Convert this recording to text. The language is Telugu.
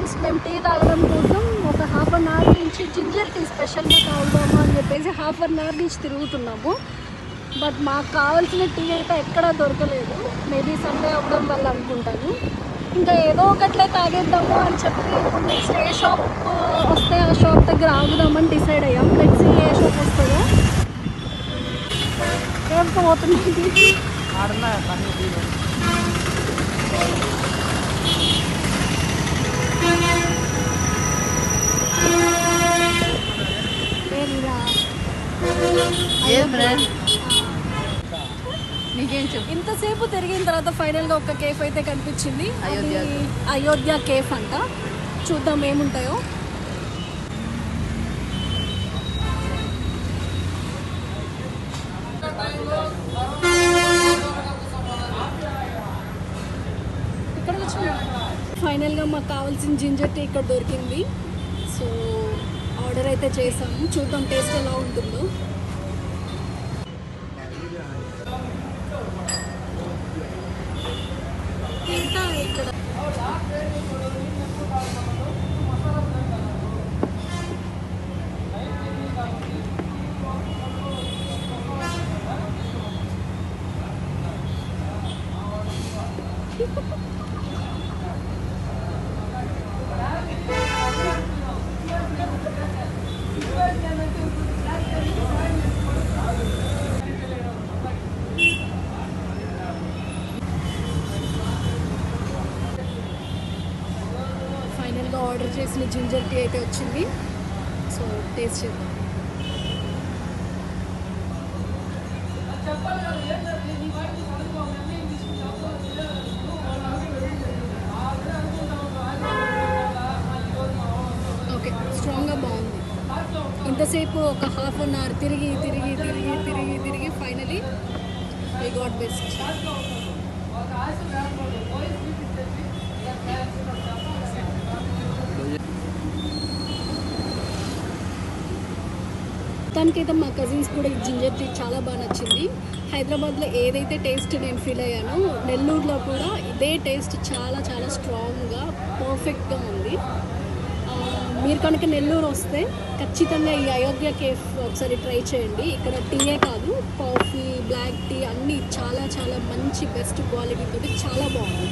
గైస్ మేము టీ తాగడం కోసం ఒక హాఫ్ అన్ అవర్ నుంచి జింజర్ టీ స్పెషల్గా తాగుదాము అని చెప్పేసి హాఫ్ అన్ అవర్ నుంచి తిరుగుతున్నాము. బట్ మాకు కావాల్సిన టీ అయితే ఎక్కడా దొరకలేదు. మేబీ సండే అవ్వడం వల్ల అనుకుంటాను. ఇంకా ఏదో ఒకట్లే తాగేద్దాము అని చెప్పి నెక్స్ట్ ఏ షాప్ వస్తే ఆ షాప్ దగ్గర ఆగుదామని డిసైడ్ అయ్యాం. నెక్స్ట్ ఏ షాప్ వస్తుందో ఏమిటో పోతుంది. ఇంతసేపు తిరిగిన తర్వాత ఫైనల్గా ఒక కేఫ్ అయితే కనిపించింది. అయోధ్య కేఫ్ అంట. చూద్దాం ఏముంటాయో. ఇక్కడ ఫైనల్గా మాకు కావాల్సిన జింజర్ టీ ఇక్కడ దొరికింది. సో ఆర్డర్ అయితే చేసాము. చూద్దాం టేస్ట్ ఎలా ఉంటుందో. ఇంకా ఇక్కడ ఫైనల్గా ఆర్డర్ చేసిన జింజర్ టీ అయితే వచ్చింది. సో టేస్ట్ చేద్దాం. ఓకే, స్ట్రాంగ్గా బాగుంది. ఇంతసేపు ఒక హాఫ్ అన్ అవర్ తిరిగి తిరిగి తిరిగి తిరిగి తిరిగి ఫైనలీ వి గాట్ బెస్ట్. మొత్తానికైతే మా కజిన్స్ కూడా ఈ జింజర్ టీ చాలా బాగా నచ్చింది. హైదరాబాద్లో ఏదైతే టేస్ట్ నేను ఫీల్ అయ్యానో నెల్లూరులో కూడా ఇదే టేస్ట్ చాలా చాలా స్ట్రాంగ్గా పర్ఫెక్ట్గా ఉంది. మీరు కనుక నెల్లూరు వస్తే ఖచ్చితంగా ఈ అయోధ్య కేఫ్ ఒకసారి ట్రై చేయండి. ఇక్కడ టీయే కాదు, కాఫీ, బ్లాక్ టీ అన్నీ చాలా చాలా మంచి బెస్ట్ క్వాలిటీతో చాలా బాగుంది.